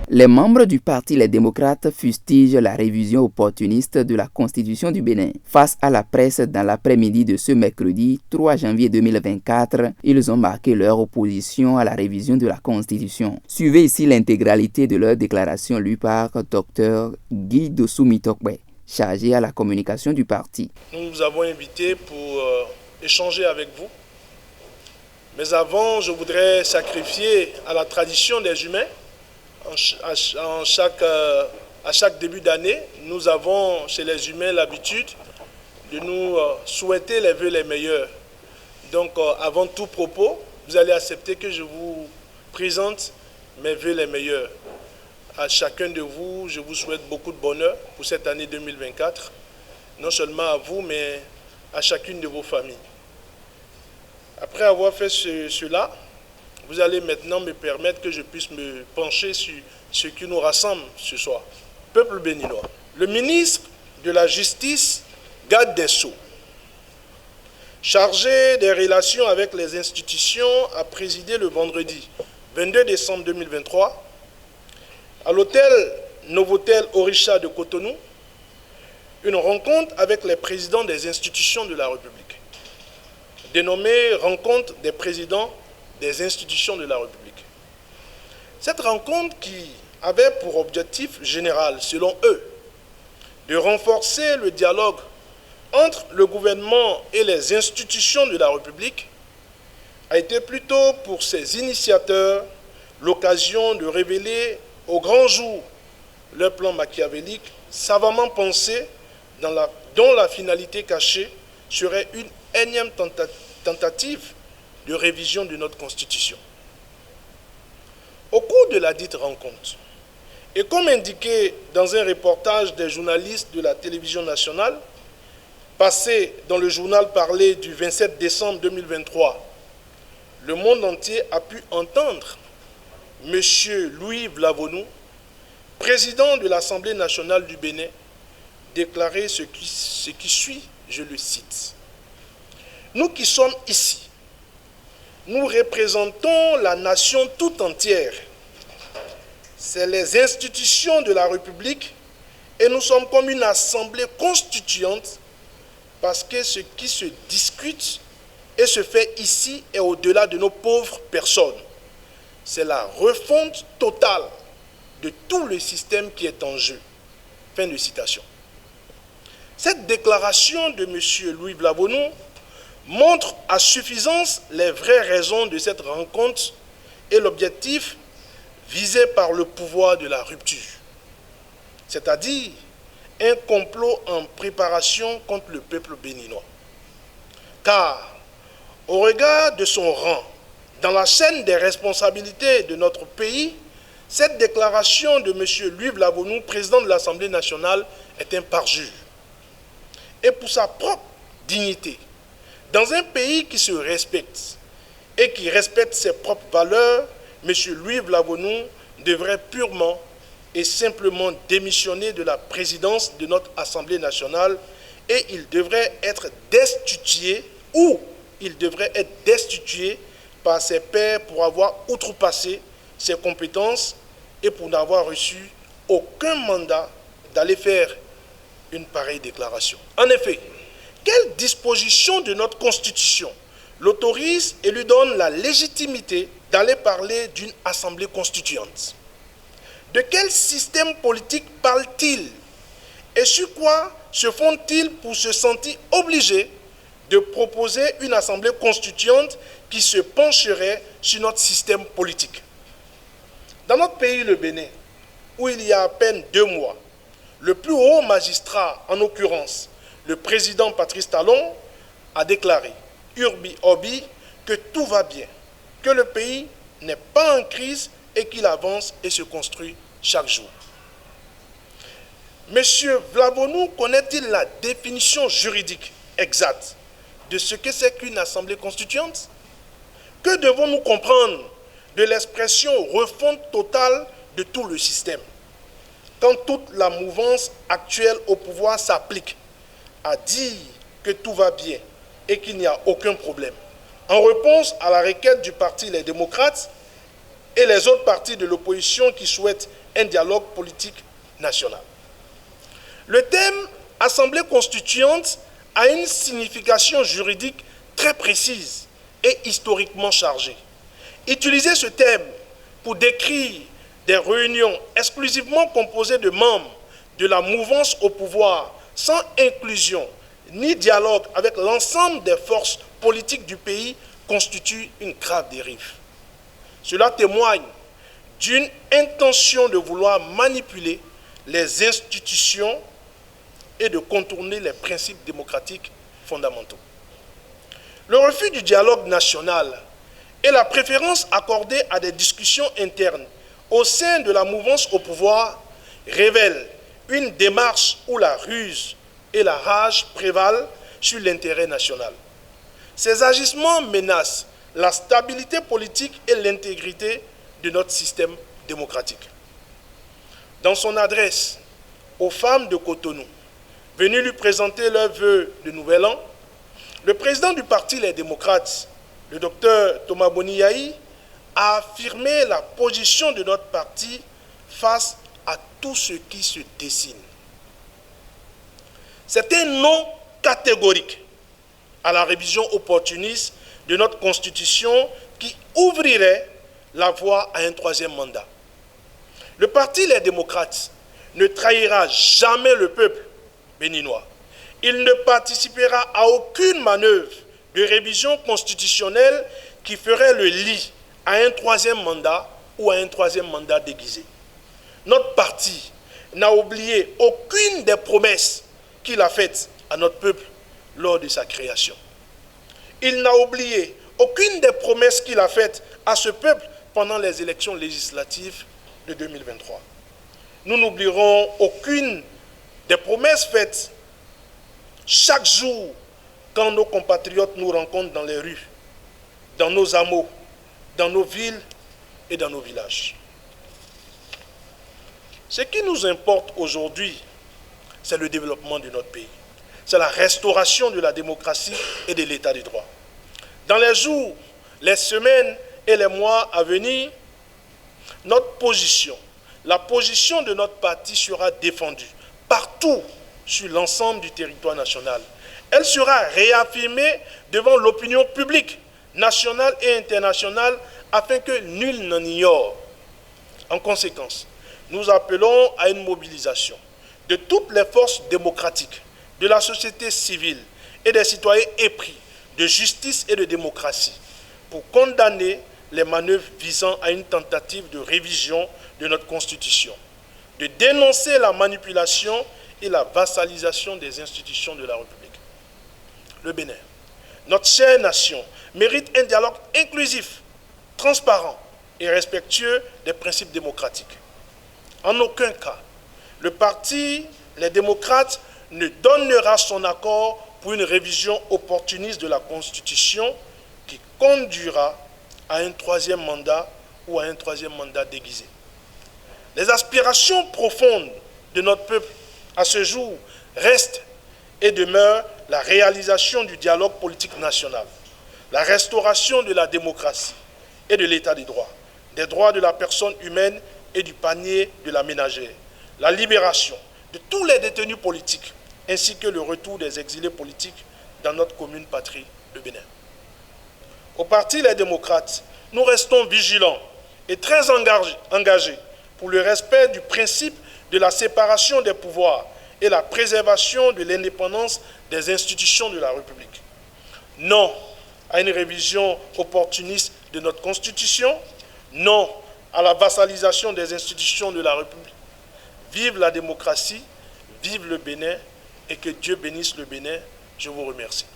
Les membres du Parti Les Démocrates fustigent la révision opportuniste de la Constitution du Bénin. Face à la presse dans l'après-midi de ce mercredi 3 janvier 2024, ils ont marqué leur opposition à la révision de la Constitution. Suivez ici l'intégralité de leur déclaration lue par Dr Guy Dossou-Mitokwe, chargé à la communication du parti. Nous vous avons invité pour échanger avec vous. Mais avant, je voudrais sacrifier à la tradition des humains. À chaque début d'année, nous avons chez les humains l'habitude de nous souhaiter les vœux les meilleurs. Donc, avant tout propos, vous allez accepter que je vous présente mes vœux les meilleurs. À chacun de vous, je vous souhaite beaucoup de bonheur pour cette année 2024, non seulement à vous, mais à chacune de vos familles. Après avoir fait cela, vous allez maintenant me permettre que je puisse me pencher sur ce qui nous rassemble ce soir. Peuple béninois, le ministre de la Justice, garde des Sceaux, chargé des relations avec les institutions, a présidé le vendredi 22 décembre 2023 à l'hôtel Novotel Orisha de Cotonou une rencontre avec les présidents des institutions de la République, dénommée Rencontre des présidents des institutions de la République. Cette rencontre qui avait pour objectif général, selon eux, de renforcer le dialogue entre le gouvernement et les institutions de la République, a été plutôt pour ses initiateurs l'occasion de révéler au grand jour leur plan machiavélique savamment pensé dont la finalité cachée serait une énième tentative de révision de notre Constitution. Au cours de la dite rencontre, et comme indiqué dans un reportage des journalistes de la télévision nationale, passé dans le journal parlé du 27 décembre 2023, le monde entier a pu entendre M. Louis Vlavonou, président de l'Assemblée nationale du Bénin, déclarer ce qui suit, je le cite. Nous qui sommes ici, nous représentons la nation tout entière. C'est les institutions de la République et nous sommes comme une assemblée constituante parce que ce qui se discute et se fait ici est au-delà de nos pauvres personnes. C'est la refonte totale de tout le système qui est en jeu. Fin de citation. Cette déclaration de M. Louis Vlavonou montre à suffisance les vraies raisons de cette rencontre et l'objectif visé par le pouvoir de la rupture, c'est-à-dire un complot en préparation contre le peuple béninois. Car, au regard de son rang dans la chaîne des responsabilités de notre pays, cette déclaration de M. Louis Vlavonou, président de l'Assemblée nationale, est un parjure. Et pour sa propre dignité, dans un pays qui se respecte et qui respecte ses propres valeurs, M. Louis Vlavonou devrait purement et simplement démissionner de la présidence de notre Assemblée nationale et il devrait être destitué par ses pairs pour avoir outrepassé ses compétences et pour n'avoir reçu aucun mandat d'aller faire une pareille déclaration. En effet, quelle disposition de notre Constitution l'autorise et lui donne la légitimité d'aller parler d'une assemblée constituante? De quel système politique parle-t-il? Et sur quoi se font-ils pour se sentir obligés de proposer une assemblée constituante qui se pencherait sur notre système politique? Dans notre pays, le Bénin, où il y a à peine 2 mois, le plus haut magistrat, en l'occurrence, le président Patrice Talon, a déclaré, urbi orbi, que tout va bien, que le pays n'est pas en crise et qu'il avance et se construit chaque jour. Monsieur Vlavonou connaît-il la définition juridique exacte de ce que c'est qu'une assemblée constituante? Que devons-nous comprendre de l'expression refonte totale de tout le système, quand toute la mouvance actuelle au pouvoir s'applique à dire que tout va bien et qu'il n'y a aucun problème? En réponse à la requête du parti Les Démocrates et les autres partis de l'opposition qui souhaitent un dialogue politique national. Le thème « Assemblée constituante » a une signification juridique très précise et historiquement chargée. Utiliser ce thème pour décrire des réunions exclusivement composées de membres de la mouvance au pouvoir, sans inclusion ni dialogue avec l'ensemble des forces politiques du pays, constitue une grave dérive. Cela témoigne d'une intention de vouloir manipuler les institutions et de contourner les principes démocratiques fondamentaux. Le refus du dialogue national et la préférence accordée à des discussions internes au sein de la mouvance au pouvoir révèlent une démarche où la ruse et la rage prévalent sur l'intérêt national. Ces agissements menacent la stabilité politique et l'intégrité de notre système démocratique. Dans son adresse aux femmes de Cotonou, venues lui présenter leurs vœux de nouvel an, le président du parti Les Démocrates, le docteur Thomas Boniaï, a affirmé la position de notre parti face à tout ce qui se dessine. C'est un non catégorique à la révision opportuniste de notre Constitution qui ouvrirait la voie à un troisième mandat. Le parti Les Démocrates ne trahira jamais le peuple béninois. Il ne participera à aucune manœuvre de révision constitutionnelle qui ferait le lit à un troisième mandat ou à un troisième mandat déguisé. Notre parti n'a oublié aucune des promesses qu'il a faites à notre peuple lors de sa création. Il n'a oublié aucune des promesses qu'il a faites à ce peuple pendant les élections législatives de 2023. Nous n'oublierons aucune des promesses faites chaque jour quand nos compatriotes nous rencontrent dans les rues, dans nos hameaux, dans nos villes et dans nos villages. Ce qui nous importe aujourd'hui, c'est le développement de notre pays. C'est la restauration de la démocratie et de l'état de droit. Dans les jours, les semaines et les mois à venir, notre position, la position de notre parti sera défendue partout sur l'ensemble du territoire national. Elle sera réaffirmée devant l'opinion publique nationale et internationale afin que nul n'en ignore. En conséquence, nous appelons à une mobilisation de toutes les forces démocratiques, de la société civile et des citoyens épris de justice et de démocratie pour condamner les manœuvres visant à une tentative de révision de notre Constitution, de dénoncer la manipulation et la vassalisation des institutions de la République. Le Bénin, notre chère nation, mérite un dialogue inclusif, transparent et respectueux des principes démocratiques. En aucun cas, le parti Les Démocrates ne donnera son accord pour une révision opportuniste de la Constitution qui conduira à un troisième mandat ou à un troisième mandat déguisé. Les aspirations profondes de notre peuple à ce jour restent et demeurent la réalisation du dialogue politique national, la restauration de la démocratie et de l'état des droits de la personne humaine et du panier de la ménagère, la libération de tous les détenus politiques, ainsi que le retour des exilés politiques dans notre commune patrie, le Bénin. Au parti Les Démocrates, nous restons vigilants et très engagés pour le respect du principe de la séparation des pouvoirs et la préservation de l'indépendance des institutions de la République. Non à une révision opportuniste de notre Constitution, non à la vassalisation des institutions de la République. Vive la démocratie, vive le Bénin et que Dieu bénisse le Bénin. Je vous remercie.